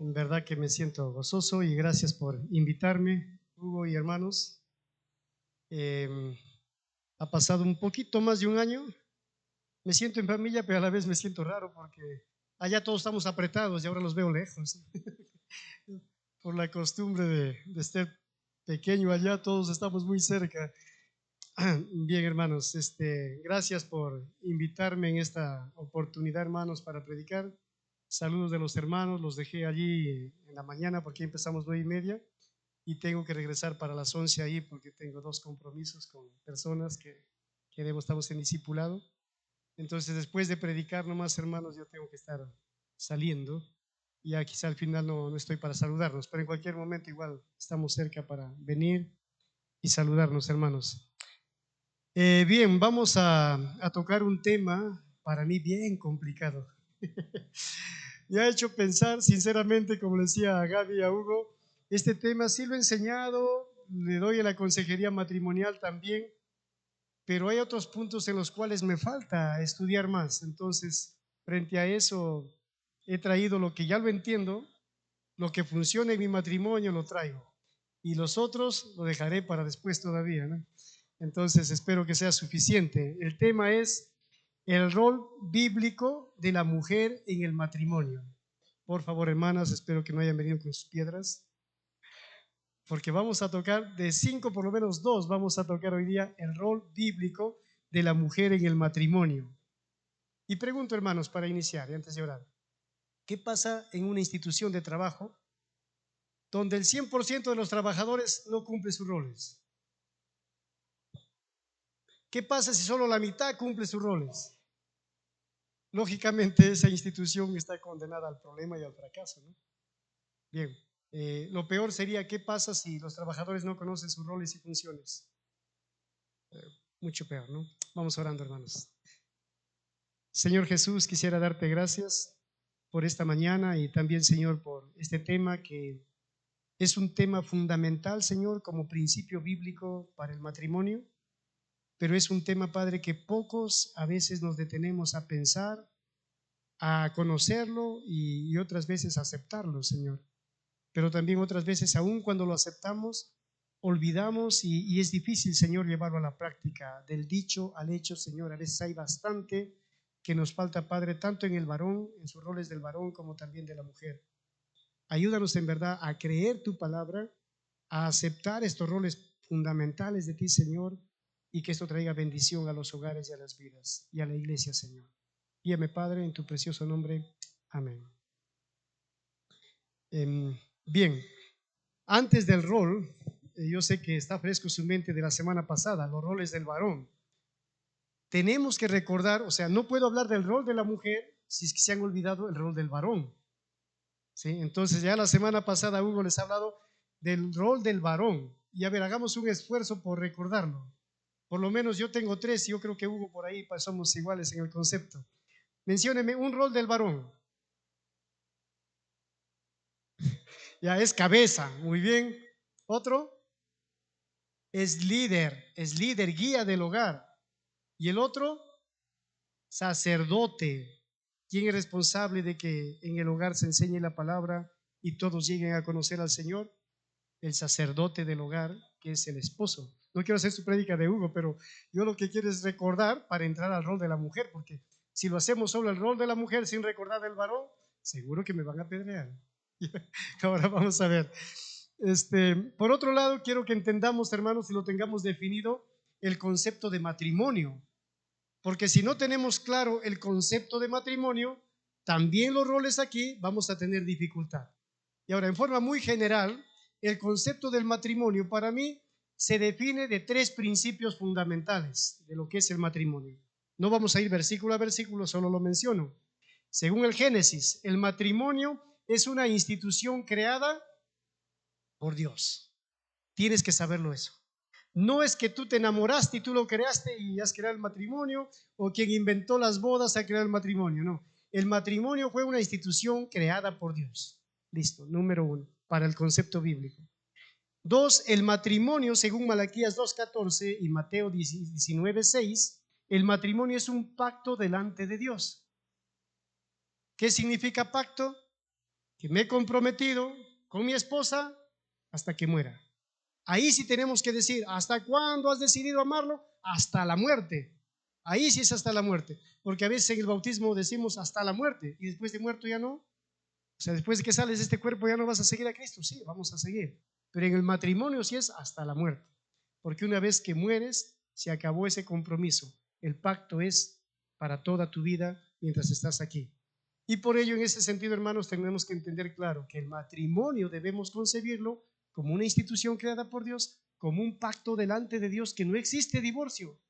En verdad que me siento gozoso y gracias por invitarme, Hugo y hermanos. Ha pasado un poquito más de un año. Me siento en familia, pero a la vez me siento raro porque allá todos estamos apretados y ahora los veo lejos. Por la costumbre de estar pequeño allá, todos estamos muy cerca. Bien, hermanos, gracias por invitarme en esta oportunidad, hermanos, para predicar. Saludos de los hermanos, los dejé allí en la mañana porque empezamos 9:30 y tengo que regresar para las 11 ahí porque tengo dos compromisos con personas que estamos en discipulado. Entonces, después de predicar nomás, hermanos, yo tengo que estar saliendo. Ya quizá al final no estoy para saludarnos, pero en cualquier momento igual estamos cerca para venir y saludarnos, hermanos. Bien, vamos a tocar un tema para mí bien complicado. Me ha hecho pensar, sinceramente, como le decía a Gaby y a Hugo, este tema sí lo he enseñado, le doy a la consejería matrimonial también, pero hay otros puntos en los cuales me falta estudiar más. Entonces, frente a eso, he traído lo que ya lo entiendo, lo que funciona en mi matrimonio lo traigo, y los otros lo dejaré para después todavía, ¿no? Entonces, espero que sea suficiente. El tema es el rol bíblico de la mujer en el matrimonio. Por favor, hermanas, espero que no hayan venido con sus piedras, porque vamos a tocar de 5, por lo menos 2, vamos a tocar hoy día el rol bíblico de la mujer en el matrimonio. Y pregunto, hermanos, para iniciar y antes de orar, ¿qué pasa en una institución de trabajo donde el 100% de los trabajadores no cumple sus roles? ¿Qué pasa si solo la mitad cumple sus roles? Lógicamente esa institución está condenada al problema y al fracaso, ¿no? Bien, lo peor sería qué pasa si los trabajadores no conocen sus roles y funciones. Mucho peor, ¿no? Vamos orando, hermanos. Señor Jesús, quisiera darte gracias por esta mañana y también, Señor, por este tema que es un tema fundamental, Señor, como principio bíblico para el matrimonio, pero es un tema, Padre, que pocos a veces nos detenemos a pensar, a conocerlo y otras veces a aceptarlo, Señor. Pero también otras veces, aun cuando lo aceptamos, olvidamos y es difícil, Señor, llevarlo a la práctica. Del dicho al hecho, Señor, a veces hay bastante que nos falta, Padre, tanto en el varón, en sus roles del varón, como también de la mujer. Ayúdanos en verdad a creer tu palabra, a aceptar estos roles fundamentales de ti, Señor, y que esto traiga bendición a los hogares y a las vidas y a la iglesia, Señor. Guíame, Padre, en tu precioso nombre. Amén. Bien, antes del rol, yo sé que está fresco su mente de la semana pasada, los roles del varón. Tenemos que recordar, o sea, no puedo hablar del rol de la mujer si es que se han olvidado el rol del varón. ¿Sí? Entonces ya la semana pasada Hugo les ha hablado del rol del varón. Y a ver, hagamos un esfuerzo por recordarlo. Por lo menos yo tengo 3 y yo creo que Hugo por ahí somos iguales en el concepto. Mencióneme un rol del varón. Ya es cabeza, muy bien. Otro es líder, guía del hogar. Y el otro, sacerdote. ¿Quién es responsable de que en el hogar se enseñe la palabra y todos lleguen a conocer al Señor? El sacerdote del hogar, que es el esposo. No quiero hacer su prédica de Hugo, pero yo lo que quiero es recordar para entrar al rol de la mujer, porque si lo hacemos solo el rol de la mujer sin recordar del varón, seguro que me van a apedrear. Ahora vamos a ver. Por otro lado, quiero que entendamos, hermanos, y lo tengamos definido, el concepto de matrimonio. Porque si no tenemos claro el concepto de matrimonio, también los roles aquí vamos a tener dificultad. Y ahora, en forma muy general, el concepto del matrimonio para mí se define de 3 principios fundamentales de lo que es el matrimonio. No vamos a ir versículo a versículo, solo lo menciono. Según el Génesis, el matrimonio es una institución creada por Dios. Tienes que saberlo eso. No es que tú te enamoraste y tú lo creaste y has creado el matrimonio, o quien inventó las bodas ha creado el matrimonio. No, el matrimonio fue una institución creada por Dios. Listo, número 1, para el concepto bíblico. 2, el matrimonio, según Malaquías 2:14 y Mateo 19:6, el matrimonio es un pacto delante de Dios. ¿Qué significa pacto? que me he comprometido con mi esposa hasta que muera. Ahí sí tenemos que decir, ¿hasta cuándo has decidido amarlo? Hasta la muerte. Ahí sí es hasta la muerte, porque a veces en el bautismo decimos hasta la muerte y después de muerto ya no. O sea, después de que sales de este cuerpo ya no vas a seguir a Cristo. Sí, vamos a seguir, pero en el matrimonio sí es hasta la muerte, porque una vez que mueres se acabó ese compromiso. El pacto es para toda tu vida mientras estás aquí. Y por ello, en ese sentido, hermanos, tenemos que entender claro que el matrimonio debemos concebirlo como una institución creada por Dios, como un pacto delante de Dios, que no existe divorcio.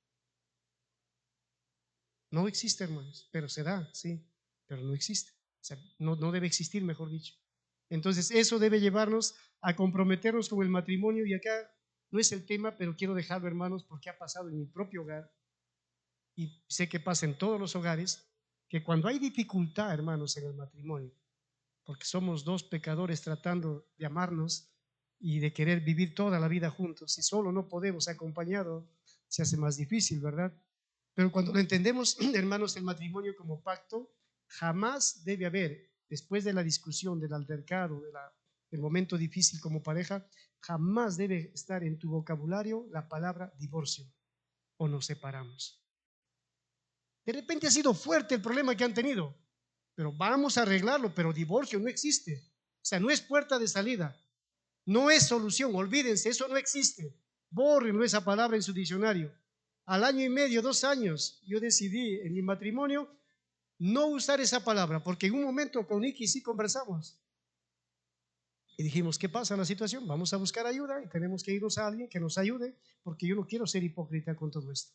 No existe, hermanos, pero se da, sí, pero no existe. O sea, no debe existir, mejor dicho. Entonces, eso debe llevarnos a comprometernos con el matrimonio. Y acá no es el tema, pero quiero dejarlo, hermanos, porque ha pasado en mi propio hogar y sé que pasa en todos los hogares, que cuando hay dificultad, hermanos, en el matrimonio, porque somos dos pecadores tratando de amarnos y de querer vivir toda la vida juntos, si solo no podemos, acompañado, se hace más difícil, ¿verdad? Pero cuando lo entendemos, hermanos, el matrimonio como pacto, jamás debe haber, después de la discusión, del altercado, del momento difícil como pareja, jamás debe estar en tu vocabulario la palabra divorcio o nos separamos. De repente ha sido fuerte el problema que han tenido, pero vamos a arreglarlo, pero divorcio no existe. O sea, no es puerta de salida, no es solución, olvídense, eso no existe. Bórrenlo esa palabra en su diccionario. Al año y medio, 2 años, yo decidí en mi matrimonio no usar esa palabra, porque en un momento con Nicky sí conversamos. Y dijimos, ¿qué pasa en la situación? Vamos a buscar ayuda y tenemos que irnos a alguien que nos ayude, porque yo no quiero ser hipócrita con todo esto.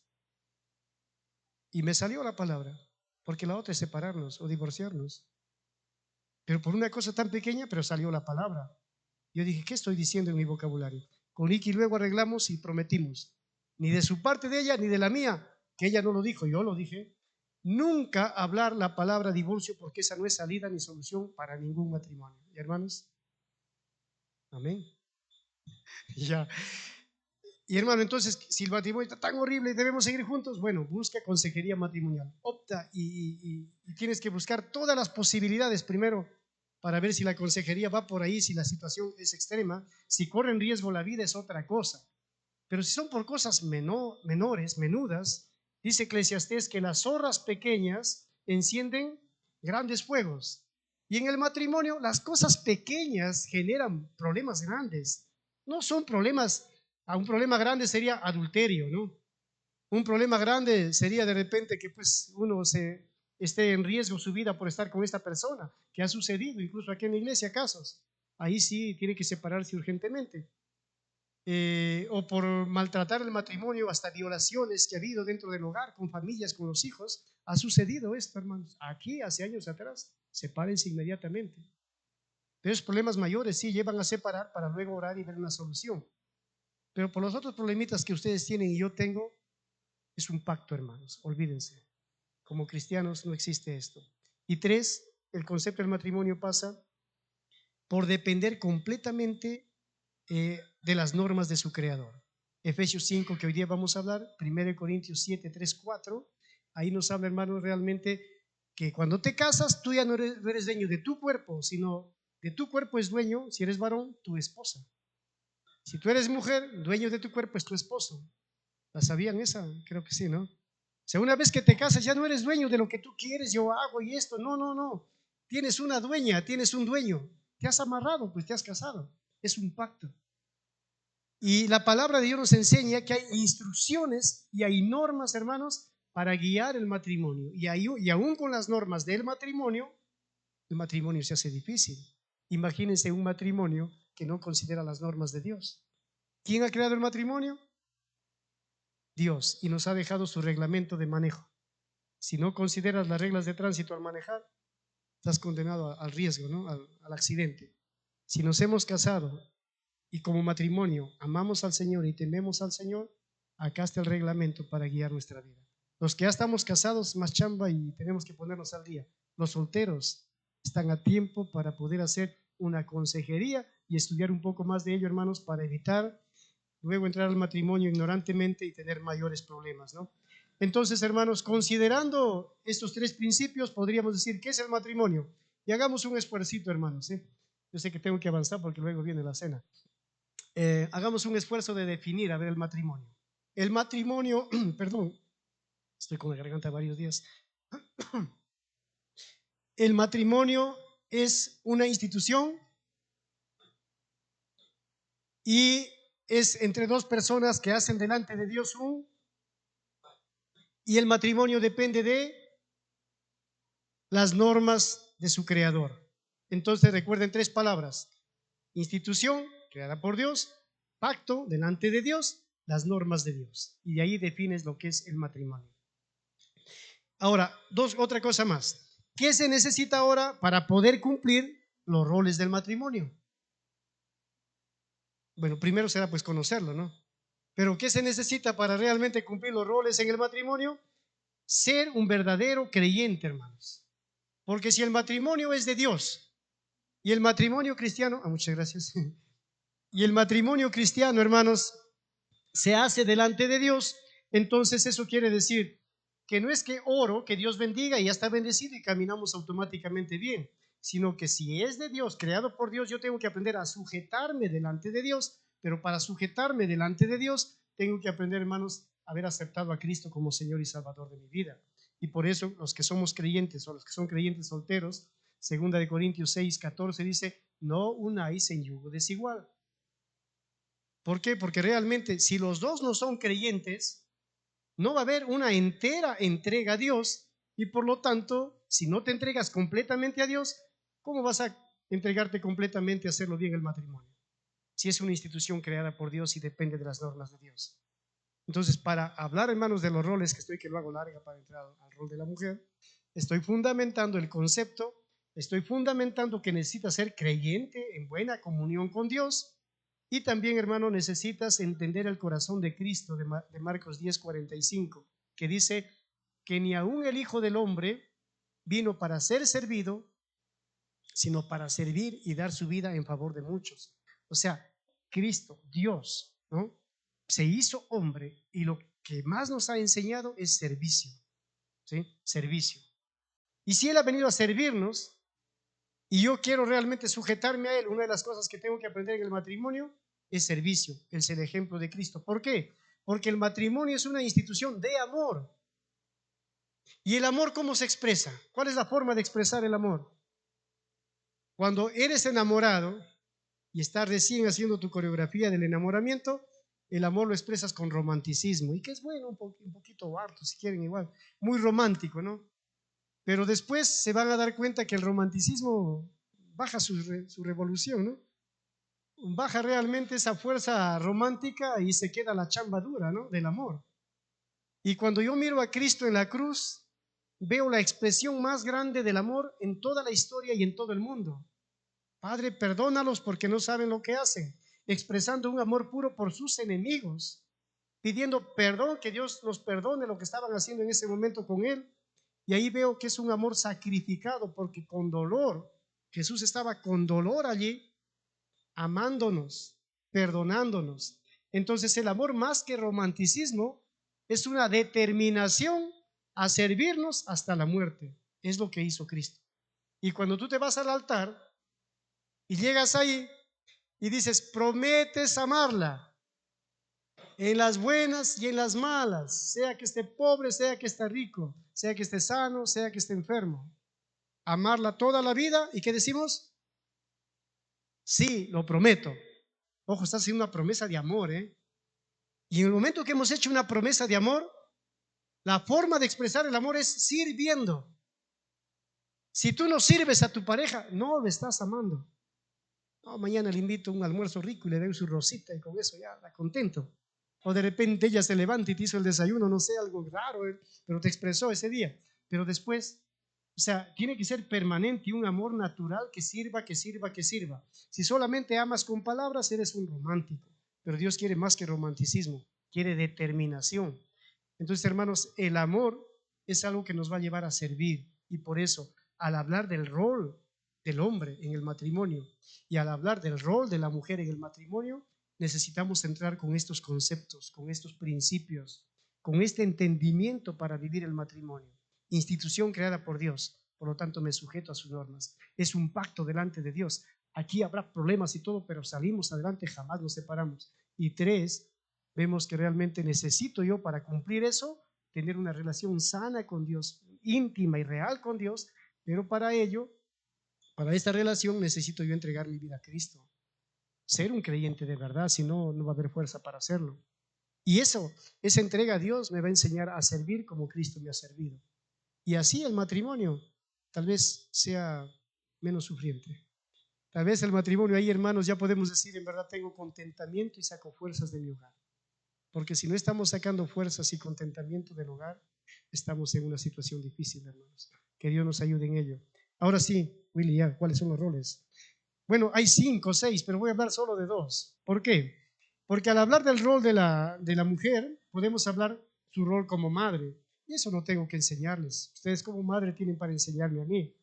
Y me salió la palabra, porque la otra es separarnos o divorciarnos. Pero por una cosa tan pequeña, pero salió la palabra. Yo dije, ¿qué estoy diciendo en mi vocabulario? Con Nicky luego arreglamos y prometimos, ni de su parte de ella, ni de la mía, que ella no lo dijo, yo lo dije, nunca hablar la palabra divorcio, porque esa no es salida ni solución para ningún matrimonio. ¿Y hermanos? Amén. Ya. Y hermano, entonces, si el matrimonio está tan horrible y debemos seguir juntos, bueno, busca consejería matrimonial. Opta y tienes que buscar todas las posibilidades primero para ver si la consejería va por ahí, si la situación es extrema. Si corre en riesgo la vida es otra cosa. Pero si son por cosas menores, menudas, dice Eclesiastés que las zorras pequeñas encienden grandes fuegos. Y en el matrimonio las cosas pequeñas generan problemas grandes. No son problemas, un problema grande sería adulterio, ¿no? Un problema grande sería de repente que pues uno esté en riesgo su vida por estar con esta persona, que ha sucedido incluso aquí en la iglesia casos. Ahí sí tiene que separarse urgentemente. O por maltratar el matrimonio, hasta violaciones que ha habido dentro del hogar, con familias, con los hijos. Ha sucedido esto, hermanos. Aquí, hace años atrás, sepárense inmediatamente. Pero esos problemas mayores sí llevan a separar para luego orar y ver una solución. Pero por los otros problemitas que ustedes tienen y yo tengo, es un pacto, hermanos. Olvídense. Como cristianos no existe esto. Y 3, el concepto del matrimonio pasa por depender completamente de las normas de su creador. Efesios 5, que hoy día vamos a hablar, 1 Corintios 7, 3, 4, ahí nos habla, hermanos, realmente que cuando te casas, tú ya no eres dueño de tu cuerpo, sino de tu cuerpo es dueño, si eres varón, tu esposa. Si tú eres mujer, dueño de tu cuerpo es tu esposo. ¿La sabían esa? Creo que sí, ¿no? O sea, una vez que te casas, ya no eres dueño de lo que tú quieres, yo hago y esto. No, no, no. Tienes una dueña, tienes un dueño. Te has amarrado, pues te has casado. Es un pacto. Y la palabra de Dios nos enseña que hay instrucciones y hay normas, hermanos, para guiar el matrimonio. Y aún con las normas del matrimonio, el matrimonio se hace difícil. Imagínense un matrimonio que no considera las normas de Dios. ¿Quién ha creado el matrimonio? Dios, y nos ha dejado su reglamento de manejo. Si no consideras las reglas de tránsito al manejar, estás condenado al riesgo, ¿no? al accidente. Si nos hemos casado y como matrimonio amamos al Señor y tememos al Señor, acá está el reglamento para guiar nuestra vida. Los que ya estamos casados, más chamba y tenemos que ponernos al día. Los solteros están a tiempo para poder hacer una consejería y estudiar un poco más de ello, hermanos, para evitar luego entrar al matrimonio ignorantemente y tener mayores problemas, ¿no? Entonces, hermanos, considerando estos 3 principios, podríamos decir, ¿qué es el matrimonio? Y hagamos un esfuercito, hermanos, ¿sí? Yo sé que tengo que avanzar porque luego viene la cena. Hagamos un esfuerzo de definir, a ver, el matrimonio. El matrimonio, perdón, estoy con la garganta varios días. El matrimonio es una institución y es entre dos personas que hacen delante de Dios y el matrimonio depende de las normas de su creador. Entonces recuerden tres palabras: institución creada por Dios, pacto delante de Dios, las normas de Dios. Y de ahí defines lo que es el matrimonio. Ahora, otra cosa más. ¿Qué se necesita ahora para poder cumplir los roles del matrimonio? Bueno, primero será pues conocerlo, ¿no? Pero ¿qué se necesita para realmente cumplir los roles en el matrimonio? Ser un verdadero creyente, hermanos. Porque si el matrimonio es de Dios y el matrimonio cristiano, muchas gracias, y el matrimonio cristiano, hermanos, se hace delante de Dios, entonces eso quiere decir que no es que oro, que Dios bendiga y ya está bendecido y caminamos automáticamente bien, sino que si es de Dios, creado por Dios, yo tengo que aprender a sujetarme delante de Dios, pero para sujetarme delante de Dios, tengo que aprender, hermanos, a haber aceptado a Cristo como Señor y Salvador de mi vida. Y por eso los que somos creyentes o los que son creyentes solteros, 2 Corintios 6:14 dice, no unáis en yugo desigual. ¿Por qué? Porque realmente si los dos no son creyentes, no va a haber una entera entrega a Dios y por lo tanto, si no te entregas completamente a Dios, ¿cómo vas a entregarte completamente a hacerlo bien el matrimonio? Si es una institución creada por Dios y depende de las normas de Dios. Entonces, para hablar, hermanos, de los roles, que lo hago larga para entrar al rol de la mujer, estoy fundamentando el concepto, estoy fundamentando que necesitas ser creyente en buena comunión con Dios. Y también, hermano, necesitas entender el corazón de Cristo de Marcos 10:45, que dice que ni aún el Hijo del Hombre vino para ser servido, sino para servir y dar su vida en favor de muchos. O sea, Cristo, Dios, ¿no? Se hizo hombre y lo que más nos ha enseñado es servicio, ¿sí? Servicio. Y si Él ha venido a servirnos y yo quiero realmente sujetarme a Él, una de las cosas que tengo que aprender en el matrimonio es servicio, es el ejemplo de Cristo. ¿Por qué? Porque el matrimonio es una institución de amor. ¿Y el amor cómo se expresa? ¿Cuál es la forma de expresar el amor? Cuando eres enamorado y estás recién haciendo tu coreografía del enamoramiento, el amor lo expresas con romanticismo, y que es bueno, un poquito harto, si quieren igual, muy romántico, ¿no? Pero después se van a dar cuenta que el romanticismo baja su revolución, ¿no? Baja realmente esa fuerza romántica y se queda la chamba dura, ¿no? Del amor. Y cuando yo miro a Cristo en la cruz, veo la expresión más grande del amor en toda la historia y en todo el mundo. Padre, perdónalos porque no saben lo que hacen, expresando un amor puro por sus enemigos, pidiendo perdón, que Dios los perdone lo que estaban haciendo en ese momento con Él. Y ahí veo que es un amor sacrificado, porque con dolor, Jesús estaba con dolor allí, amándonos, perdonándonos. Entonces el amor, más que romanticismo, es una determinación a servirnos hasta la muerte. Es lo que hizo Cristo. Y cuando tú te vas al altar y llegas ahí y dices, prometes amarla en las buenas y en las malas, sea que esté pobre, sea que esté rico, sea que esté sano, sea que esté enfermo, amarla toda la vida. ¿Y qué decimos? Sí, lo prometo. Ojo, está haciendo una promesa de amor, ¿eh? Y en el momento que hemos hecho una promesa de amor, la forma de expresar el amor es sirviendo. Si tú no sirves a tu pareja, no lo estás amando. No, mañana le invito a un almuerzo rico y le doy su rosita y con eso ya está contento. O de repente ella se levanta y te hizo el desayuno, no sé, algo raro, pero te expresó ese día. Pero después, o sea, tiene que ser permanente y un amor natural que sirva, que sirva, que sirva. Si solamente amas con palabras, eres un romántico. Pero Dios quiere más que romanticismo, quiere determinación. Entonces, hermanos, el amor es algo que nos va a llevar a servir. Y por eso, al hablar del rol del hombre en el matrimonio y al hablar del rol de la mujer en el matrimonio, necesitamos entrar con estos conceptos, con estos principios, con este entendimiento para vivir el matrimonio. Institución creada por Dios, por lo tanto me sujeto a sus normas. Es un pacto delante de Dios. Aquí habrá problemas y todo, pero salimos adelante, jamás nos separamos. Y 3, vemos que realmente necesito yo para cumplir eso, tener una relación sana con Dios, íntima y real con Dios, pero para ello, para esta relación necesito yo entregar mi vida a Cristo. Ser un creyente de verdad, si no, no va a haber fuerza para hacerlo. Y eso, esa entrega a Dios me va a enseñar a servir como Cristo me ha servido. Y así el matrimonio tal vez sea menos sufriente. Tal vez el matrimonio, ahí hermanos, ya podemos decir, en verdad tengo contentamiento y saco fuerzas de mi hogar. Porque si no estamos sacando fuerzas y contentamiento del hogar, estamos en una situación difícil, hermanos. Que Dios nos ayude en ello. Ahora sí, Willy, ya, ¿cuáles son los roles? Bueno, hay 5 o 6, pero voy a hablar solo de 2. ¿Por qué? Porque al hablar del rol de la mujer, podemos hablar su rol como madre. Y eso no tengo que enseñarles. Ustedes como madre tienen para enseñarme a mí.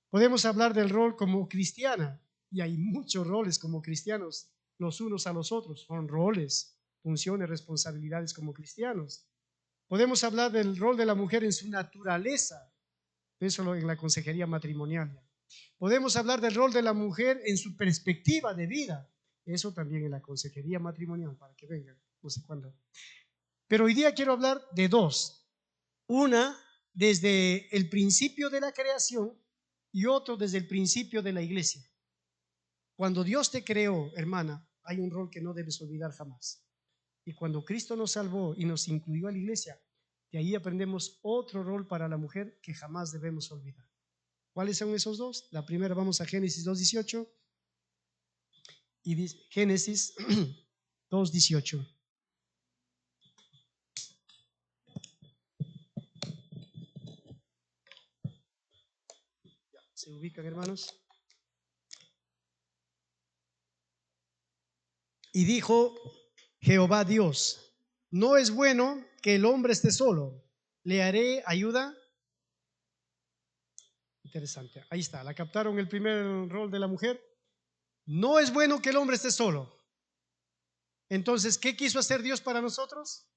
Podemos hablar del rol como cristiana. Y hay muchos roles como cristianos, los unos a los otros. Son roles, funciones, responsabilidades como cristianos. Podemos hablar del rol de la mujer en su naturaleza. Eso en la consejería matrimonial. Podemos hablar del rol de la mujer en su perspectiva de vida. Eso también en la consejería matrimonial, para que vengan, no sé cuándo. Pero hoy día quiero hablar de 2. Una desde el principio de la creación y otro desde el principio de la iglesia. Cuando Dios te creó, hermana, hay un rol que no debes olvidar jamás. Y cuando Cristo nos salvó y nos incluyó a la iglesia, de ahí aprendemos otro rol para la mujer que jamás debemos olvidar. ¿Cuáles son esos 2? La primera, vamos a Génesis 2:18 y Génesis 2:18. ¿Se ubican, hermanos? Y dijo Jehová Dios, no es bueno que el hombre esté solo, le haré ayuda. Interesante, ahí está, ¿la captaron el primer rol de la mujer? No es bueno que el hombre esté solo. Entonces, ¿qué quiso hacer Dios para nosotros?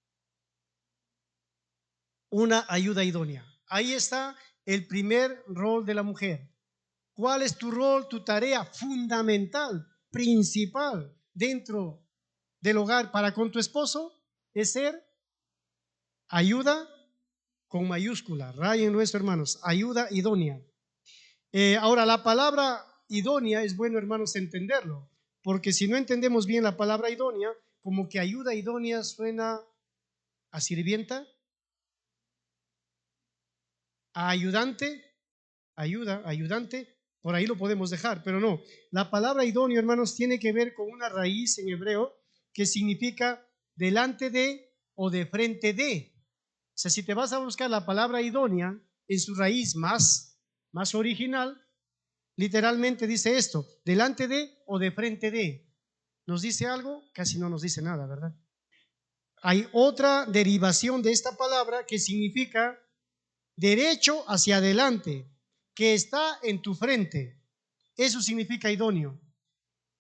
Una ayuda idónea. Ahí está el primer rol de la mujer. ¿Cuál es tu rol, tu tarea fundamental, principal dentro del hogar para con tu esposo? Es ser ayuda con mayúscula, rayen nuestro, hermanos, ayuda idónea. Ahora, la palabra idónea es bueno, hermanos, entenderlo, porque si no entendemos bien la palabra idónea, como que ayuda idónea suena a sirvienta, a ayudante, ayudante, por ahí lo podemos dejar, pero no. La palabra idóneo, hermanos, tiene que ver con una raíz en hebreo que significa delante de o de frente de. O sea, si te vas a buscar la palabra idónea en su raíz más original, literalmente dice esto, delante de o de frente de. ¿Nos dice algo? Casi no nos dice nada, ¿verdad? Hay otra derivación de esta palabra que significa derecho hacia adelante, que está en tu frente. Eso significa idóneo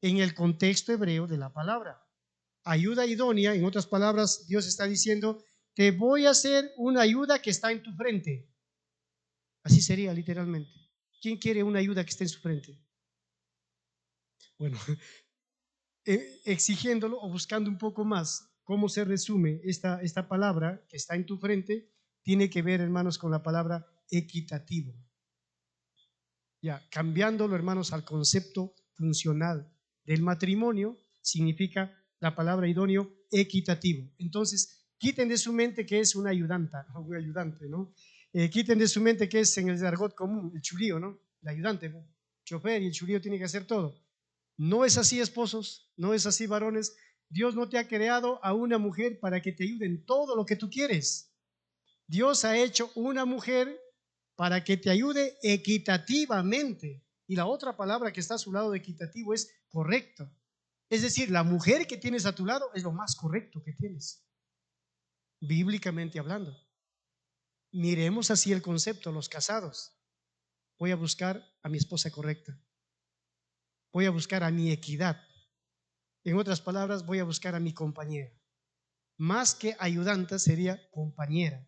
en el contexto hebreo de la palabra. Ayuda idónea, en otras palabras, Dios está diciendo, te voy a hacer una ayuda que está en tu frente. Así sería literalmente. ¿Quién quiere una ayuda que esté en su frente? Bueno, exigiéndolo o buscando un poco más cómo se resume esta palabra que está en tu frente, tiene que ver, hermanos, con la palabra equitativo. Ya, cambiándolo, hermanos, al concepto funcional del matrimonio, significa la palabra idóneo equitativo. Entonces, quiten de su mente que es una ayudanta, un ayudante, ¿no? Quiten de su mente que es en el argot común, el chulío, ¿no? El ayudante, ¿no? Chofer y el chulío tiene que hacer todo. No es así, esposos, no es así, varones. Dios no te ha creado a una mujer para que te ayude en todo lo que tú quieres. Dios ha hecho una mujer para que te ayude equitativamente. Y la otra palabra que está a su lado de equitativo es correcto. Es decir, la mujer que tienes a tu lado es lo más correcto que tienes, bíblicamente hablando. Miremos así el concepto, los casados. Voy a buscar a mi esposa correcta. Voy a buscar a mi equidad. En otras palabras, voy a buscar a mi compañera. Más que ayudante sería compañera.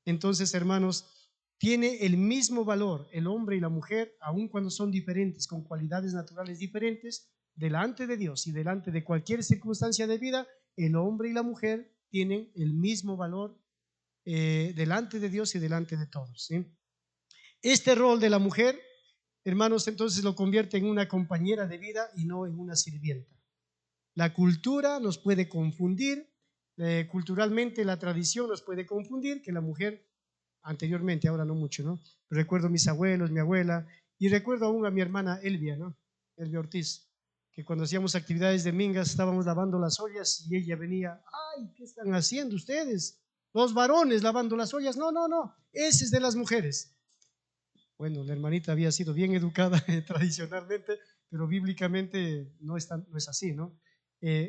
Entonces, hermanos, tiene el mismo valor el hombre y la mujer, aun cuando son diferentes, con cualidades naturales diferentes, delante de Dios y delante de cualquier circunstancia de vida. El hombre y la mujer tienen el mismo valor delante de Dios y delante de todos, ¿sí? Este rol de la mujer, hermanos, entonces lo convierte en una compañera de vida y no en una sirvienta. La cultura nos puede confundir, culturalmente la tradición nos puede confundir, que la mujer anteriormente, ahora no mucho, ¿no? Recuerdo mis abuelos, mi abuela, y recuerdo aún a mi hermana Elvia, ¿no? Elvia Ortiz, que cuando hacíamos actividades de mingas estábamos lavando las ollas y ella venía, ay, ¿qué están haciendo ustedes? Los varones lavando las ollas. No, no, no, ese es de las mujeres. Bueno, la hermanita había sido bien educada tradicionalmente, pero bíblicamente no es así, ¿no?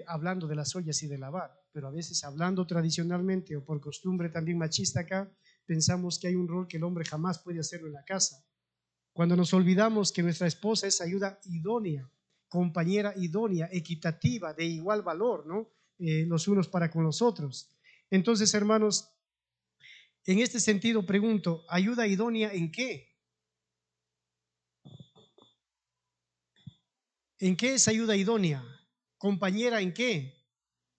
Hablando de las ollas y de lavar, pero a veces hablando tradicionalmente o por costumbre también machista acá, pensamos que hay un rol que el hombre jamás puede hacerlo en la casa. Cuando nos olvidamos que nuestra esposa es ayuda idónea, compañera idónea, equitativa, de igual valor, ¿no? Los unos para con los otros. Entonces, hermanos, en este sentido pregunto, ¿ayuda idónea en qué? ¿En qué es ayuda idónea? ¿Compañera en qué?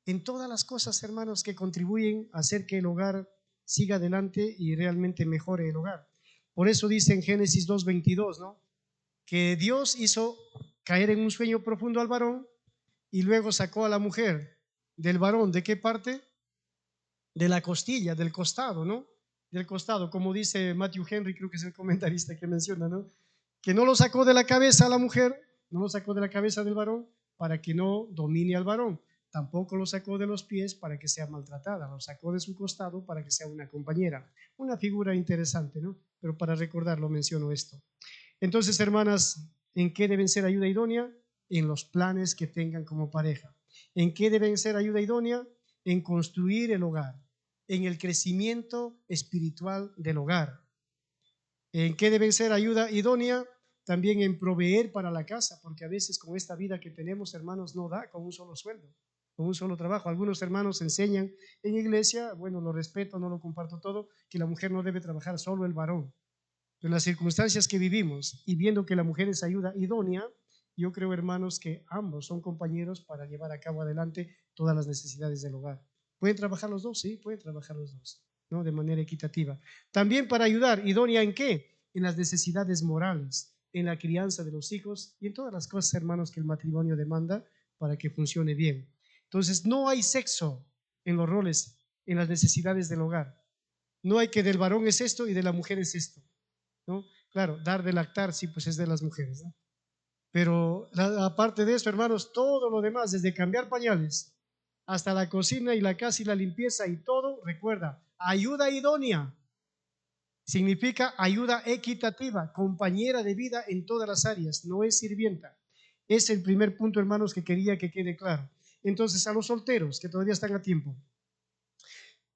En todas las cosas, hermanos, que contribuyen a hacer que el hogar siga adelante y realmente mejore el hogar. Por eso dice en Génesis 2:22, ¿no? Que Dios hizo caer en un sueño profundo al varón y luego sacó a la mujer del varón. ¿De qué parte? De la costilla, del costado, ¿no? Del costado, como dice Matthew Henry, creo que es el comentarista que menciona, ¿no? Que no lo sacó de la cabeza a la mujer, no lo sacó de la cabeza del varón para que no domine al varón, tampoco lo sacó de los pies para que sea maltratada, lo sacó de su costado para que sea una compañera. Una figura interesante, ¿no? Pero para recordarlo menciono esto. Entonces, hermanas, ¿en qué deben ser ayuda idónea? En los planes que tengan como pareja. ¿En qué deben ser ayuda idónea? En construir el hogar, en el crecimiento espiritual del hogar. ¿En qué deben ser ayuda idónea? También en proveer para la casa, porque a veces con esta vida que tenemos, hermanos, no da con un solo sueldo, con un solo trabajo. Algunos hermanos enseñan en iglesia, bueno, lo respeto, no lo comparto todo, que la mujer no debe trabajar, solo el varón. Pero en las circunstancias que vivimos y viendo que la mujer es ayuda idónea, yo creo, hermanos, que ambos son compañeros para llevar a cabo adelante todas las necesidades del hogar. ¿Pueden trabajar los dos? Sí, pueden trabajar los dos, ¿no? De manera equitativa. También para ayudar, idónea ¿en qué? En las necesidades morales, en la crianza de los hijos y en todas las cosas, hermanos, que el matrimonio demanda para que funcione bien. Entonces, no hay sexo en los roles, en las necesidades del hogar. No hay que del varón es esto y de la mujer es esto, ¿no? Claro, dar de lactar, sí, pues es de las mujeres, ¿no? Pero aparte de eso, hermanos, todo lo demás, desde cambiar pañales hasta la cocina y la casa y la limpieza y todo, recuerda, ayuda idónea significa ayuda equitativa, compañera de vida en todas las áreas, no es sirvienta. Es el primer punto, hermanos, que quería que quede claro. Entonces, a los solteros que todavía están a tiempo,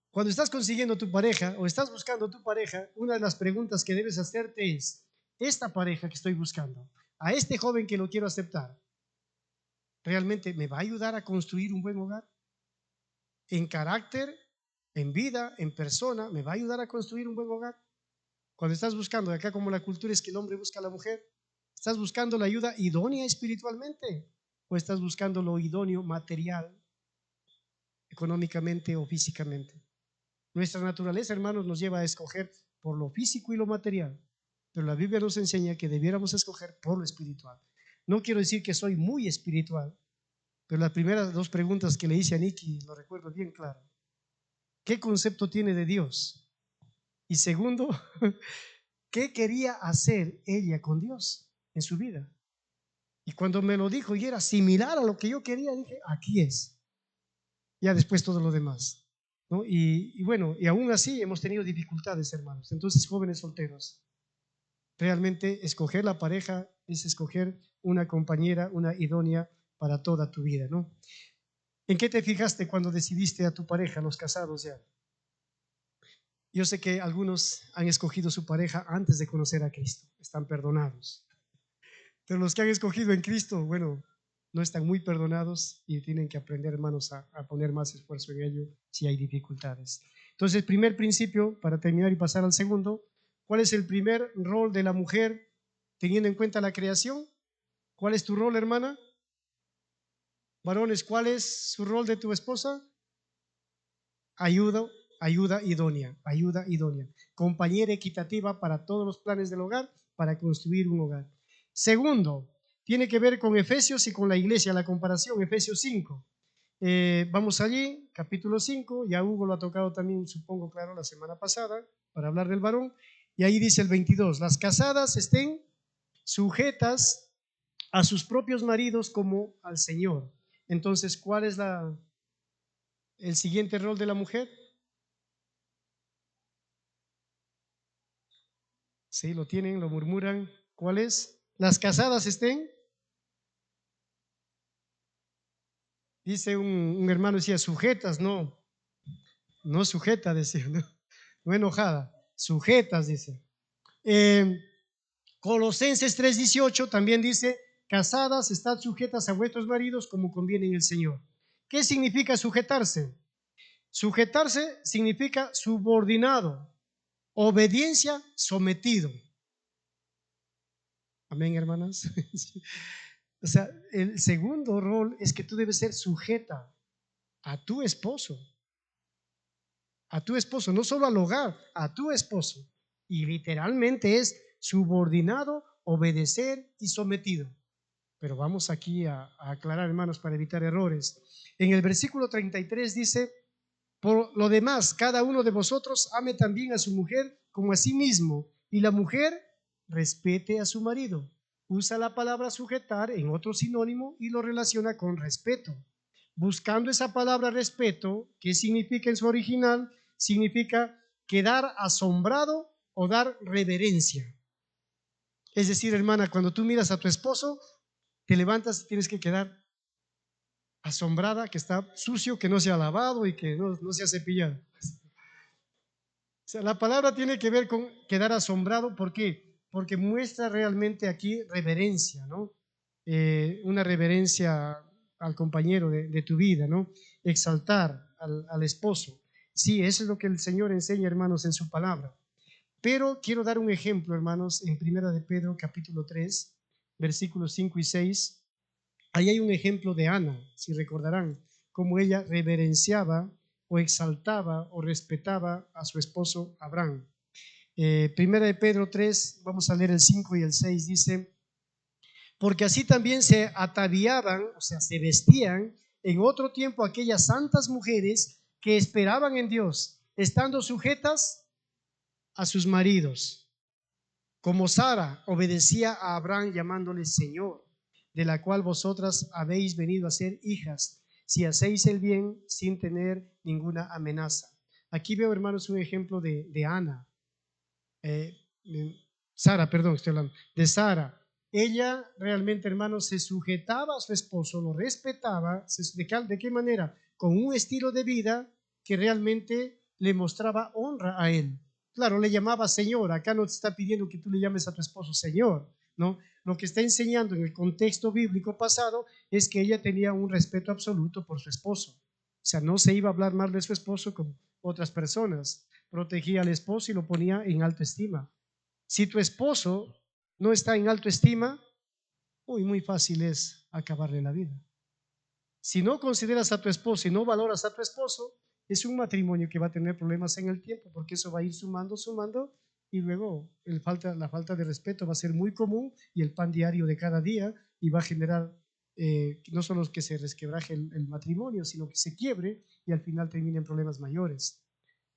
cuando estás consiguiendo tu pareja o estás buscando tu pareja, una de las preguntas que debes hacerte es, esta pareja que estoy buscando, a este joven que lo quiero aceptar, ¿realmente me va a ayudar a construir un buen hogar? En carácter, en vida, en persona, ¿me va a ayudar a construir un buen hogar? Cuando estás buscando, acá como la cultura es que el hombre busca a la mujer, ¿estás buscando la ayuda idónea espiritualmente? ¿O estás buscando lo idóneo material, económicamente o físicamente? Nuestra naturaleza, hermanos, nos lleva a escoger por lo físico y lo material, pero la Biblia nos enseña que debiéramos escoger por lo espiritual. No quiero decir que soy muy espiritual, pero las primeras dos preguntas que le hice a Nicky lo recuerdo bien claro. ¿Qué concepto tiene de Dios? Y segundo, ¿qué quería hacer ella con Dios en su vida? Y cuando me lo dijo y era similar a lo que yo quería, dije, aquí es. Ya después todo lo demás, ¿no? Y bueno, y aún así hemos tenido dificultades, hermanos. Entonces, jóvenes solteros, realmente escoger la pareja es escoger una compañera, una idónea para toda tu vida, ¿no? ¿En qué te fijaste cuando decidiste a tu pareja, los casados ya? Yo sé que algunos han escogido su pareja antes de conocer a Cristo, están perdonados. Pero los que han escogido en Cristo, bueno, no están muy perdonados y tienen que aprender, hermanos, a poner más esfuerzo en ello si hay dificultades. Entonces, primer principio, para terminar y pasar al segundo, ¿Cuál es el primer rol de la mujer teniendo en cuenta la creación? ¿Cuál es tu rol, hermana? Varones, ¿cuál es su rol de tu esposa? Ayuda, ayuda idónea. Compañera equitativa para todos los planes del hogar, para construir un hogar. Segundo, tiene que ver con Efesios y con la iglesia, la comparación, Efesios 5. Vamos allí, capítulo 5, ya Hugo lo ha tocado también, supongo, claro, la semana pasada, para hablar del varón, y ahí dice el 22, las casadas estén sujetas a sus propios maridos como al Señor. Entonces, ¿cuál es el siguiente rol de la mujer? Sí, lo tienen, lo murmuran. ¿Cuál es? Las casadas estén, dice un hermano, decía, sujetas, no sujeta, decía, no enojada, sujetas, dice. Colosenses 3:18 también dice, casadas, estad sujetas a vuestros maridos como conviene en el Señor. ¿Qué significa sujetarse? Sujetarse significa subordinado, obediencia, sometido. Amén, hermanas. O sea, el segundo rol es que tú debes ser sujeta a tu esposo, no solo al hogar, a tu esposo. Y literalmente es subordinado, obedecer y sometido. Pero vamos aquí a aclarar, hermanos, para evitar errores. En el versículo 33 dice, por lo demás, cada uno de vosotros ame también a su mujer como a sí mismo, y la mujer respete a su marido. Usa la palabra sujetar en otro sinónimo y lo relaciona con respeto. Buscando esa palabra respeto, ¿qué significa en su original? Significa quedar asombrado o dar reverencia. Es decir, hermana, cuando tú miras a tu esposo, te levantas y tienes que quedar asombrada, que está sucio, que no se ha lavado y que no se ha cepillado. O sea, la palabra tiene que ver con quedar asombrado. ¿Por qué? Porque muestra realmente aquí reverencia, ¿no? Una reverencia al compañero de tu vida, ¿no? Exaltar al esposo. Sí, eso es lo que el Señor enseña, hermanos, en su palabra. Pero quiero dar un ejemplo, hermanos, en Primera de Pedro, capítulo 3, versículos 5 y 6. Ahí hay un ejemplo de Ana, si recordarán, cómo ella reverenciaba o exaltaba o respetaba a su esposo Abraham. Primera de Pedro 3, vamos a leer el 5 y el 6, dice, porque así también se ataviaban, o sea, se vestían en otro tiempo aquellas santas mujeres que esperaban en Dios, estando sujetas a sus maridos, como Sara obedecía a Abraham llamándole Señor, de la cual vosotras habéis venido a ser hijas, si hacéis el bien sin tener ninguna amenaza. Aquí veo, hermanos, un ejemplo de Ana, eh, Sara, perdón, estoy hablando, de Sara. Ella realmente, hermanos, se sujetaba a su esposo, lo respetaba. ¿De qué manera? Con un estilo de vida que realmente le mostraba honra a él. Claro, le llamaba Señor. Acá no te está pidiendo que tú le llames a tu esposo Señor, ¿no? Lo que está enseñando en el contexto bíblico pasado es que ella tenía un respeto absoluto por su esposo. O sea, no se iba a hablar mal de su esposo con otras personas. Protegía al esposo y lo ponía en alta estima. Si tu esposo no está en alta estima, muy fácil es acabarle la vida. Si no consideras a tu esposo y no valoras a tu esposo, es un matrimonio que va a tener problemas en el tiempo, porque eso va a ir sumando, y luego la falta de respeto va a ser muy común y el pan diario de cada día, y va a generar no solo que se resquebraje el matrimonio, sino que se quiebre y al final terminen problemas mayores.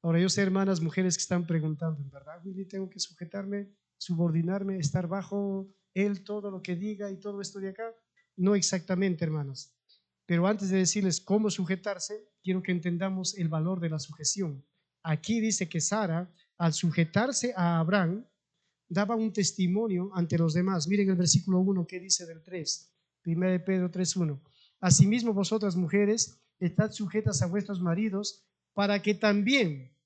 Ahora yo sé, hermanas, mujeres que están preguntando, ¿en verdad, Willy, tengo que sujetarme, subordinarme, estar bajo él, todo lo que diga y todo esto de acá? No exactamente, hermanas. Pero antes de decirles cómo sujetarse, quiero que entendamos el valor de la sujeción. Aquí dice que Sara, al sujetarse a Abraham, daba un testimonio ante los demás. Miren el versículo 1 que dice del 3, 1 de Pedro 3:1. Asimismo vosotras mujeres, estad sujetas a vuestros maridos, para que también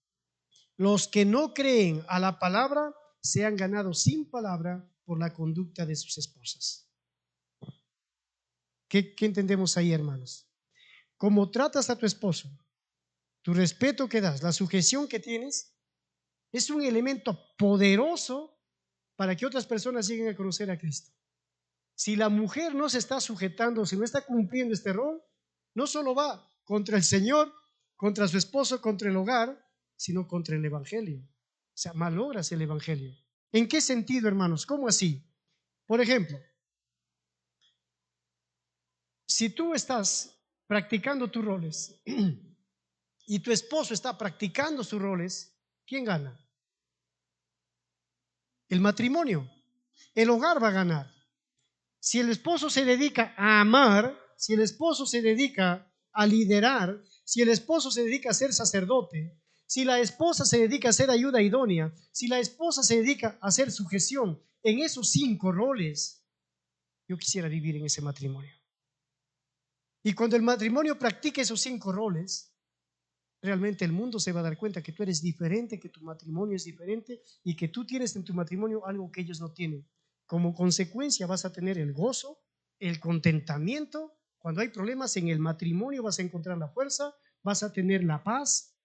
los que no creen a la palabra sean ganados sin palabra por la conducta de sus esposas. ¿Qué entendemos ahí, hermanos? Como tratas a tu esposo, tu respeto que das, la sujeción que tienes, Es un elemento poderoso para que otras personas lleguen a conocer a Cristo. Si la mujer no se está sujetando, si no está cumpliendo este rol, no solo va contra el Señor, contra su esposo, contra el hogar, sino contra el Evangelio. O sea, malogras el Evangelio. ¿En qué sentido, hermanos? ¿Cómo así? Por ejemplo, si tú estás practicando tus roles y tu esposo está practicando sus roles, ¿quién gana? El matrimonio. El hogar va a ganar. Si el esposo se dedica a amar, si el esposo se dedica a liderar, si el esposo se dedica a ser sacerdote, si la esposa se dedica a ser ayuda idónea, si la esposa se dedica a hacer sujeción, en esos 5 roles, yo quisiera vivir en ese matrimonio. Y cuando el matrimonio practique esos 5 roles, realmente el mundo se va a dar cuenta que tú eres diferente, que tu matrimonio es diferente y que tú tienes en tu matrimonio algo que ellos no tienen. Como consecuencia vas a tener el gozo, el contentamiento. Cuando hay problemas en el matrimonio vas a encontrar la fuerza, vas a tener la paz.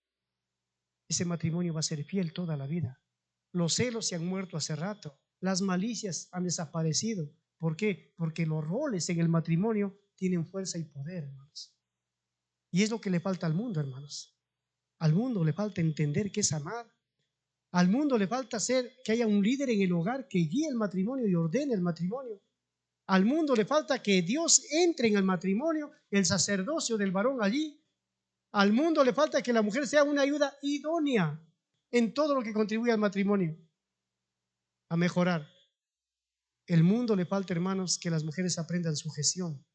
Ese matrimonio va a ser fiel toda la vida. Los celos se han muerto hace rato, las malicias han desaparecido. ¿Por qué? Porque los roles en el matrimonio tienen fuerza y poder, hermanos. Y es lo que le falta al mundo, hermanos. Al mundo le falta entender qué es amar. Al mundo le falta hacer que haya un líder en el hogar que guíe el matrimonio y ordene el matrimonio. Al mundo le falta que Dios entre en el matrimonio, el sacerdocio del varón allí. Al mundo le falta que la mujer sea una ayuda idónea en todo lo que contribuye al matrimonio, a mejorar. El mundo le falta, hermanos, que las mujeres aprendan sujeción.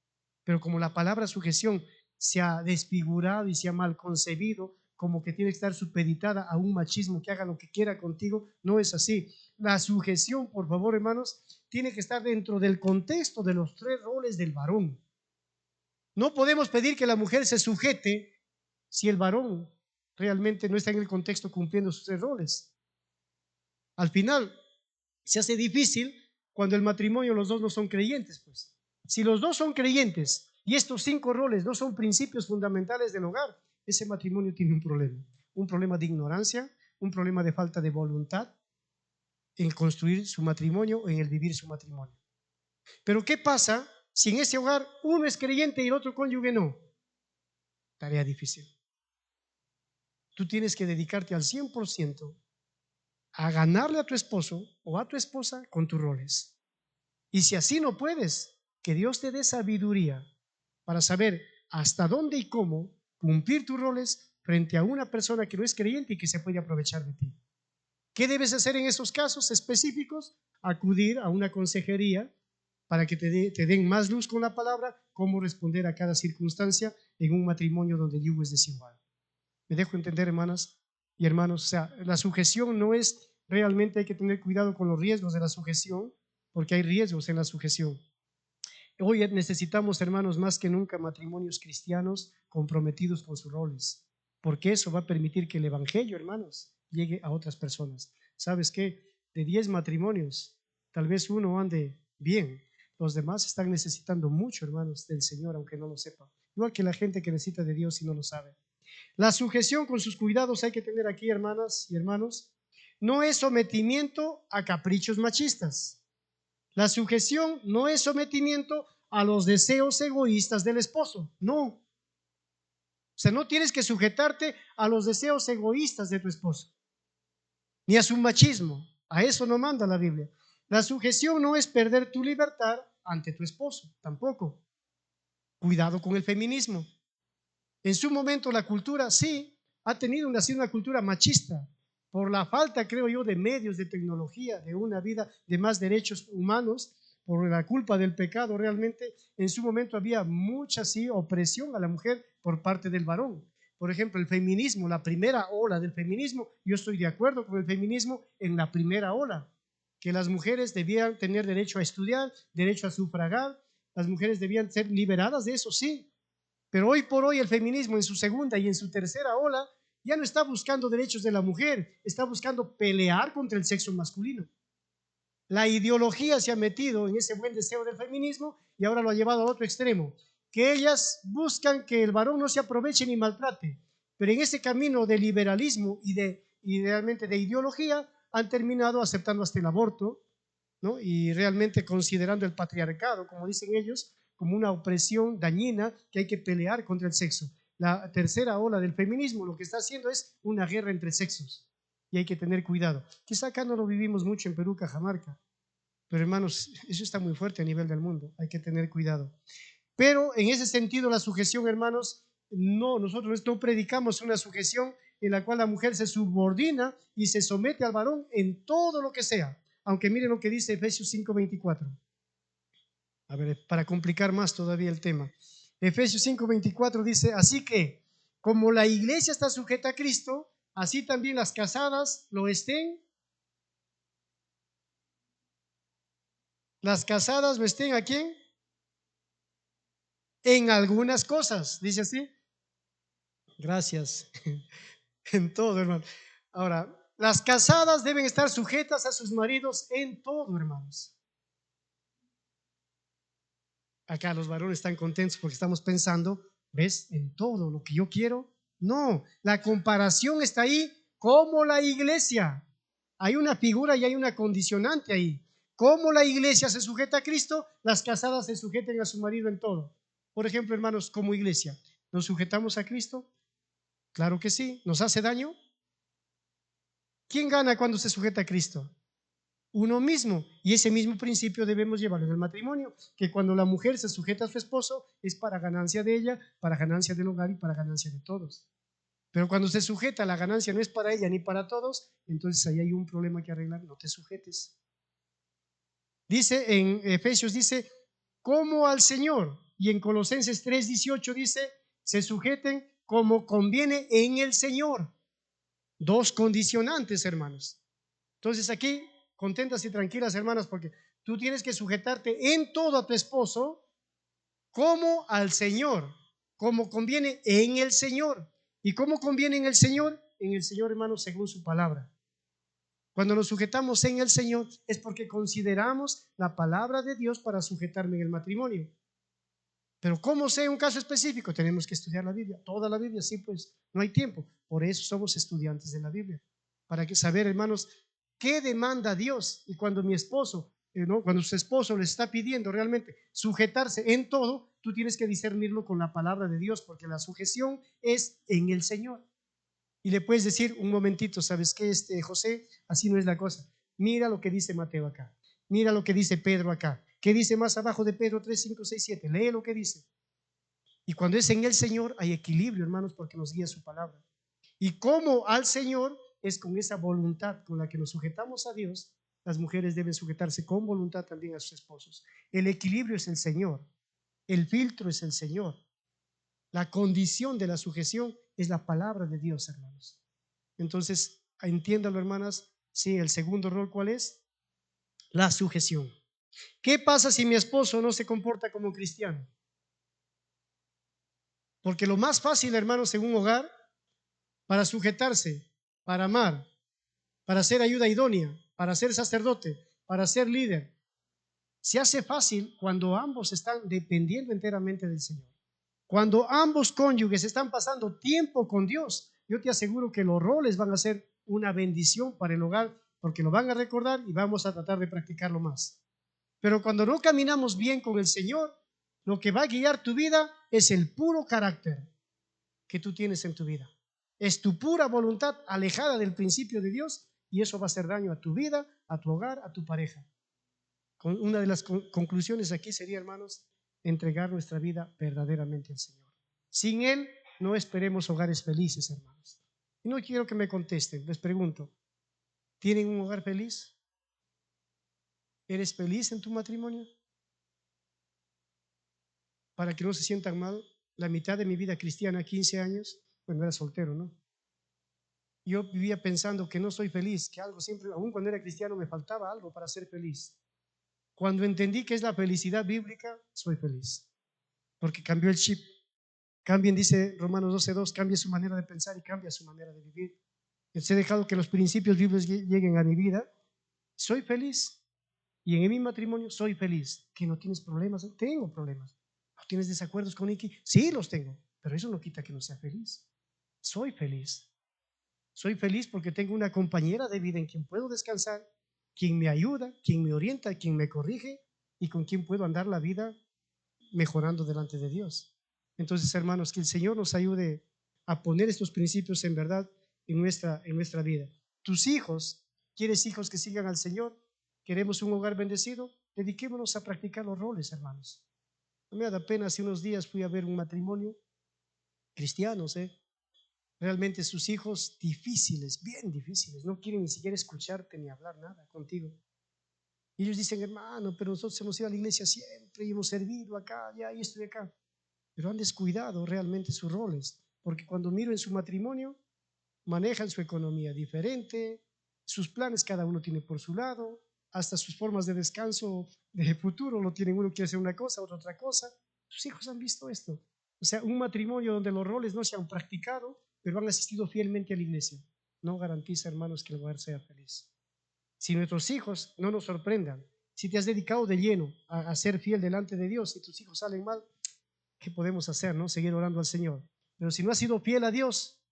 Pero como la palabra sujeción se ha desfigurado y se ha mal concebido, como que tiene que estar supeditada a un machismo que haga lo que quiera contigo, no es así. La sujeción, por favor, hermanos, tiene que estar dentro del contexto de los 3 roles del varón. No podemos pedir que la mujer se sujete si el varón realmente no está en el contexto cumpliendo sus 3 roles. Al final, se hace difícil cuando el matrimonio los dos no son creyentes, pues. Si los dos son creyentes y estos 5 roles no son principios fundamentales del hogar, ese matrimonio tiene un problema de ignorancia, un problema de falta de voluntad en construir su matrimonio o en el vivir su matrimonio. Pero ¿qué pasa si en ese hogar uno es creyente y el otro cónyuge no? Tarea difícil. Tú tienes que dedicarte al 100% a ganarle a tu esposo o a tu esposa con tus roles. Y si así no puedes, que Dios te dé sabiduría para saber hasta dónde y cómo cumplir tus roles frente a una persona que no es creyente y que se puede aprovechar de ti. ¿Qué debes hacer en esos casos específicos? Acudir a una consejería para que te den más luz con la palabra, cómo responder a cada circunstancia en un matrimonio donde el yugo es desigual. ¿Me dejo entender, hermanas y hermanos? O sea, la sujeción no es realmente, hay que tener cuidado con los riesgos de la sujeción, porque hay riesgos en la sujeción. Hoy necesitamos, hermanos, más que nunca matrimonios cristianos comprometidos con sus roles, porque eso va a permitir que el evangelio, hermanos, llegue a otras personas. ¿Sabes qué? De 10 matrimonios, tal vez uno ande bien, los demás están necesitando mucho, hermanos, del Señor, aunque no lo sepan. Igual que la gente que necesita de Dios y no lo sabe. La sujeción con sus cuidados hay que tener aquí, hermanas y hermanos, no es sometimiento a caprichos machistas. La sujeción no es sometimiento a los deseos egoístas del esposo, no. O sea, no tienes que sujetarte a los deseos egoístas de tu esposo, ni a su machismo. A eso no manda la Biblia. La sujeción no es perder tu libertad ante tu esposo, tampoco. Cuidado con el feminismo. En su momento la cultura sí ha tenido una cultura machista por la falta, creo yo, de medios, de tecnología, de una vida de más derechos humanos, por la culpa del pecado. Realmente en su momento había mucha sí opresión a la mujer por parte del varón. Por ejemplo, el feminismo, la primera ola del feminismo, yo estoy de acuerdo con el feminismo en la primera ola, que las mujeres debían tener derecho a estudiar, derecho a sufragar, las mujeres debían ser liberadas de eso, sí. Pero hoy por hoy el feminismo en su segunda y en su tercera ola ya no está buscando derechos de la mujer, está buscando pelear contra el sexo masculino. La ideología se ha metido en ese buen deseo del feminismo y ahora lo ha llevado al otro extremo, que ellas buscan que el varón no se aproveche ni maltrate, pero en ese camino de liberalismo y y realmente de ideología han terminado aceptando hasta el aborto, ¿no? Y realmente considerando el patriarcado, como dicen ellos, como una opresión dañina que hay que pelear contra el sexo. La tercera ola del feminismo lo que está haciendo es una guerra entre sexos y hay que tener cuidado. Quizá acá no lo vivimos mucho en Perú, Cajamarca, pero hermanos, eso está muy fuerte a nivel del mundo, hay que tener cuidado. Pero en ese sentido la sujeción, hermanos, no, nosotros no predicamos una sujeción en la cual la mujer se subordina y se somete al varón en todo lo que sea. Aunque miren lo que dice Efesios 5:24. A ver, para complicar más todavía el tema. Efesios 5:24 dice, así que como la iglesia está sujeta a Cristo, así también las casadas lo estén. Las casadas lo estén ¿a quién? En algunas cosas, dice así. Gracias. En todo, hermano. Ahora, las casadas deben estar sujetas a sus maridos en todo, hermanos. Acá los varones están contentos porque estamos pensando, ¿ves? En todo lo que yo quiero. No, la comparación está ahí como la iglesia. Hay una figura y hay una condicionante ahí. Como la iglesia se sujeta a Cristo, las casadas se sujeten a su marido en todo. Por ejemplo, hermanos, como iglesia, ¿nos sujetamos a Cristo? Claro que sí. ¿Nos hace daño? ¿Quién gana cuando se sujeta a Cristo? Uno mismo. Y ese mismo principio debemos llevarlo en el matrimonio, que cuando la mujer se sujeta a su esposo es para ganancia de ella, para ganancia del hogar y para ganancia de todos. Pero cuando se sujeta, la ganancia no es para ella ni para todos, entonces ahí hay un problema que arreglar, no te sujetes. Dice en Efesios, dice, como al Señor, y en Colosenses 3:18 dice, se sujeten como conviene en el Señor. Dos condicionantes, hermanos. Entonces aquí, contentas y tranquilas, hermanas, porque tú tienes que sujetarte en todo a tu esposo como al Señor, como conviene en el Señor. ¿Y cómo conviene en el Señor? En el Señor, hermanos, según su palabra. Cuando nos sujetamos en el Señor es porque consideramos la palabra de Dios para sujetarme en el matrimonio. Pero ¿cómo sé un caso específico? Tenemos que estudiar la Biblia, toda la Biblia, sí, pues no hay tiempo. Por eso somos estudiantes de la Biblia, para que saber, hermanos, qué demanda Dios. Y cuando mi esposo, ¿no? Cuando su esposo le está pidiendo realmente sujetarse en todo, tú tienes que discernirlo con la palabra de Dios, porque la sujeción es en el Señor. Y le puedes decir un momentito, ¿sabes qué, José? Así no es la cosa. Mira lo que dice Mateo acá. Mira lo que dice Pedro acá. ¿Qué dice más abajo de Pedro 3, 5, 6, 7? Lee lo que dice. Y cuando es en el Señor hay equilibrio, hermanos, porque nos guía su palabra. Y como al Señor es con esa voluntad con la que nos sujetamos a Dios, las mujeres deben sujetarse con voluntad también a sus esposos. El equilibrio es el Señor. El filtro es el Señor. La condición de la sujeción es la palabra de Dios, hermanos. Entonces, entiéndalo, hermanas. Sí, el segundo rol, ¿cuál es? La sujeción. ¿Qué pasa si mi esposo no se comporta como cristiano? Porque lo más fácil, hermanos, en un hogar, para sujetarse, para amar, para ser ayuda idónea, para ser sacerdote, para ser líder, se hace fácil cuando ambos están dependiendo enteramente del Señor. Cuando ambos cónyuges están pasando tiempo con Dios, yo te aseguro que los roles van a ser una bendición para el hogar, porque lo van a recordar y vamos a tratar de practicarlo más. Pero cuando no caminamos bien con el Señor, lo que va a guiar tu vida es el puro carácter que tú tienes en tu vida. Es tu pura voluntad alejada del principio de Dios y eso va a hacer daño a tu vida, a tu hogar, a tu pareja. Una de las conclusiones aquí sería, hermanos, entregar nuestra vida verdaderamente al Señor. Sin Él no esperemos hogares felices, hermanos. Y no quiero que me contesten, les pregunto, ¿tienen un hogar feliz? ¿Eres feliz en tu matrimonio? Para que no se sientan mal, la mitad de mi vida cristiana, 15 años, bueno, era soltero, ¿no? Yo vivía pensando que no soy feliz, que algo siempre, aún cuando era cristiano, me faltaba algo para ser feliz. Cuando entendí que es la felicidad bíblica, soy feliz, porque cambió el chip. Cambien, dice Romanos 12:2, cambie su manera de pensar y cambia su manera de vivir. He dejado que los principios bíblicos lleguen a mi vida, soy feliz. Y en mi matrimonio soy feliz. ¿Que no tienes problemas? Tengo problemas. ¿No tienes desacuerdos con Iki? Sí, los tengo, pero eso no quita que no sea feliz. Soy feliz. Soy feliz porque tengo una compañera de vida en quien puedo descansar, quien me ayuda, quien me orienta, quien me corrige y con quien puedo andar la vida mejorando delante de Dios. Entonces, hermanos, que el Señor nos ayude a poner estos principios en verdad en nuestra vida. Tus hijos, ¿quieres hijos que sigan al Señor? ¿Queremos un hogar bendecido? Dediquémonos a practicar los roles, hermanos. Me da pena, hace unos días fui a ver un matrimonio cristianos, realmente sus hijos difíciles, bien difíciles, no quieren ni siquiera escucharte ni hablar nada contigo. Y ellos dicen, hermano, pero nosotros hemos ido a la iglesia siempre y hemos servido acá, allá y esto y acá. Pero han descuidado realmente sus roles, porque cuando miro en su matrimonio, manejan su economía diferente, sus planes cada uno tiene por su lado, hasta sus formas de descanso de futuro lo tienen, uno quiere hacer una cosa, otro otra cosa. Sus hijos han visto esto. O sea, un matrimonio donde los roles no se han practicado, pero han asistido fielmente a la iglesia, no garantiza, hermanos, que el hogar sea feliz. Si nuestros hijos no nos sorprendan, si te has dedicado de lleno a ser fiel delante de Dios y tus hijos salen mal, ¿qué podemos hacer? ¿No? Seguir orando al Señor. Pero si no has sido fiel a Dios,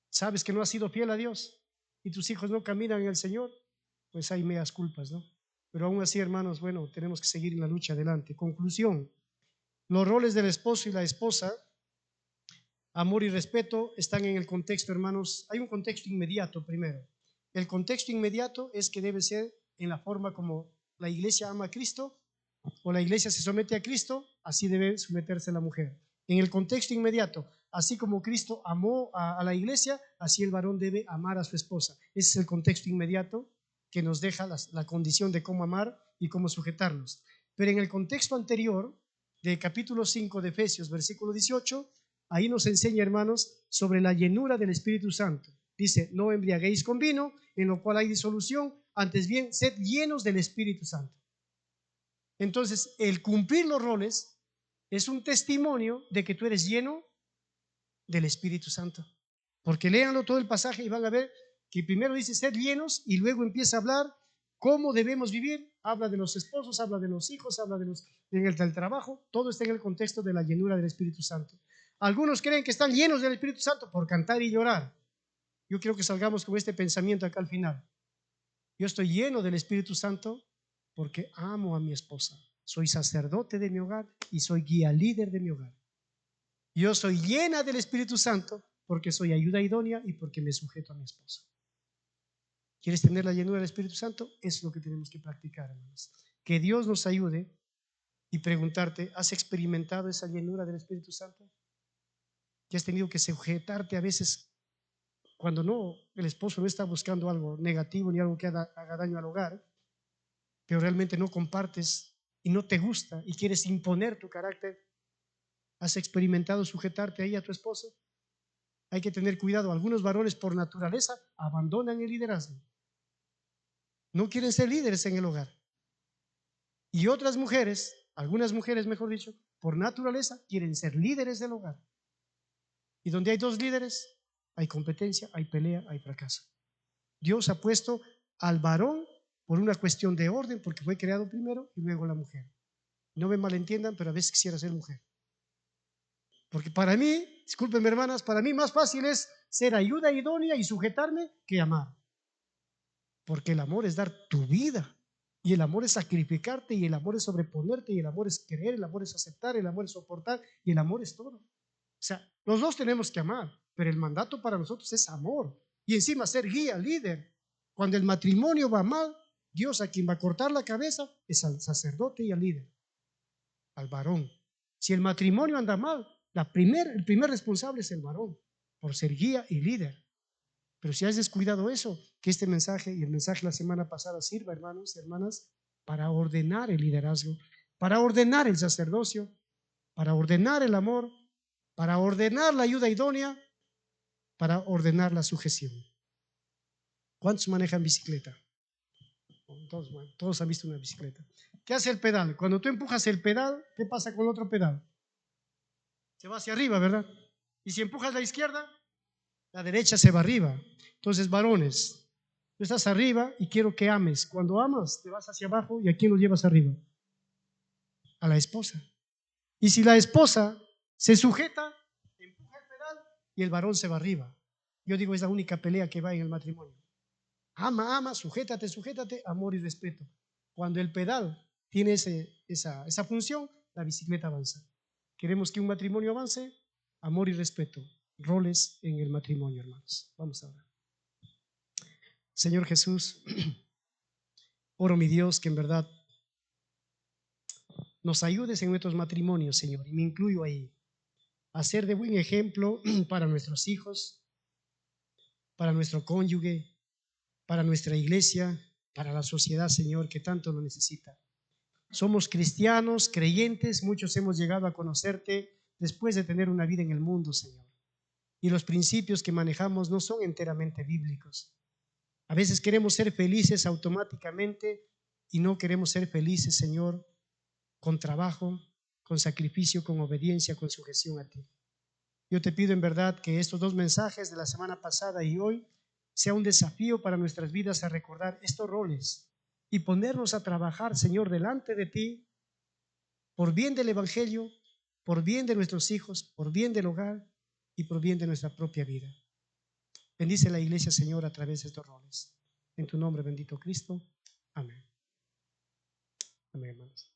sabes que no has sido fiel a Dios y tus hijos no caminan en el Señor, pues hay medias culpas, ¿no? Pero aún así, hermanos, bueno, tenemos que seguir en la lucha adelante. Conclusión, los roles del esposo y la esposa, amor y respeto, están en el contexto, hermanos. Hay un contexto inmediato primero. El contexto inmediato es que debe ser en la forma como la iglesia ama a Cristo o la iglesia se somete a Cristo, así debe someterse la mujer. En el contexto inmediato, así como Cristo amó a la iglesia, así el varón debe amar a su esposa. Ese es el contexto inmediato que nos deja la condición de cómo amar y cómo sujetarnos. Pero en el contexto anterior, del capítulo 5 de Efesios, versículo 18, ahí nos enseña, hermanos, sobre la llenura del Espíritu Santo. Dice, no embriaguéis con vino, en lo cual hay disolución, antes bien, sed llenos del Espíritu Santo. Entonces, el cumplir los roles es un testimonio de que tú eres lleno del Espíritu Santo. Porque léanlo todo el pasaje y van a ver que primero dice ser llenos y luego empieza a hablar cómo debemos vivir. Habla de los esposos, habla de los hijos, habla del trabajo. Todo está en el contexto de la llenura del Espíritu Santo. Algunos creen que están llenos del Espíritu Santo por cantar y llorar. Yo quiero que salgamos con este pensamiento acá al final. Yo estoy lleno del Espíritu Santo porque amo a mi esposa. Soy sacerdote de mi hogar y soy guía líder de mi hogar. Yo soy llena del Espíritu Santo porque soy ayuda idónea y porque me sujeto a mi esposa. ¿Quieres tener la llenura del Espíritu Santo? Eso es lo que tenemos que practicar, hermanos. Que Dios nos ayude y preguntarte, ¿has experimentado esa llenura del Espíritu Santo? ¿Que has tenido que sujetarte a veces cuando no, el esposo no está buscando algo negativo ni algo que haga daño al hogar, pero realmente no compartes y no te gusta y quieres imponer tu carácter? ¿Has experimentado sujetarte ahí a tu esposo? Hay que tener cuidado. Algunos varones por naturaleza abandonan el liderazgo. No quieren ser líderes en el hogar. Y otras mujeres, algunas mujeres mejor dicho, por naturaleza quieren ser líderes del hogar. Y donde hay dos líderes, hay competencia, hay pelea, hay fracaso. Dios ha puesto al varón por una cuestión de orden, porque fue creado primero y luego la mujer. No me malentiendan, pero a veces quisiera ser mujer. Porque para mí, discúlpenme hermanas, para mí más fácil es ser ayuda idónea y sujetarme que amar. Porque el amor es dar tu vida, y el amor es sacrificarte, y el amor es sobreponerte, y el amor es creer, el amor es aceptar, el amor es soportar, y el amor es todo. O sea, los dos tenemos que amar, pero el mandato para nosotros es amor. Y encima ser guía, líder. Cuando el matrimonio va mal, Dios a quien va a cortar la cabeza es al sacerdote y al líder, al varón. Si el matrimonio anda mal, el primer responsable es el varón, por ser guía y líder. Pero si has descuidado eso, que este mensaje y el mensaje la semana pasada sirva, hermanos y hermanas, para ordenar el liderazgo, para ordenar el sacerdocio, para ordenar el amor, para ordenar la ayuda idónea, para ordenar la sujeción. ¿Cuántos manejan bicicleta? Todos, bueno, todos han visto una bicicleta. ¿Qué hace el pedal? Cuando tú empujas el pedal, ¿qué pasa con el otro pedal? Se va hacia arriba, ¿verdad? Y si empujas la izquierda, la derecha se va arriba. Entonces, varones, tú estás arriba y quiero que ames. Cuando amas, te vas hacia abajo, ¿y a quién lo llevas arriba? A la esposa. Y si la esposa se sujeta, empuja el pedal y el varón se va arriba. Yo digo, es la única pelea que va en el matrimonio. Ama, ama, sujétate, sujétate, amor y respeto. Cuando el pedal tiene esa función, la bicicleta avanza. Queremos que un matrimonio avance, amor y respeto, roles en el matrimonio, hermanos. Vamos a orar. Señor Jesús, oro, mi Dios, que en verdad nos ayudes en nuestros matrimonios, Señor, y me incluyo ahí, a ser de buen ejemplo para nuestros hijos, para nuestro cónyuge, para nuestra iglesia, para la sociedad, Señor, que tanto lo necesita. Somos cristianos, creyentes, muchos hemos llegado a conocerte después de tener una vida en el mundo, Señor. Y los principios que manejamos no son enteramente bíblicos. A veces queremos ser felices automáticamente y no queremos ser felices, Señor, con trabajo, con sacrificio, con obediencia, con sujeción a ti. Yo te pido en verdad que estos dos mensajes de la semana pasada y hoy sea un desafío para nuestras vidas a recordar estos roles y ponernos a trabajar, Señor, delante de ti, por bien del Evangelio, por bien de nuestros hijos, por bien del hogar y por bien de nuestra propia vida. Bendice la iglesia, Señor, a través de estos roles. En tu nombre, bendito Cristo. Amén. Amén, hermanos.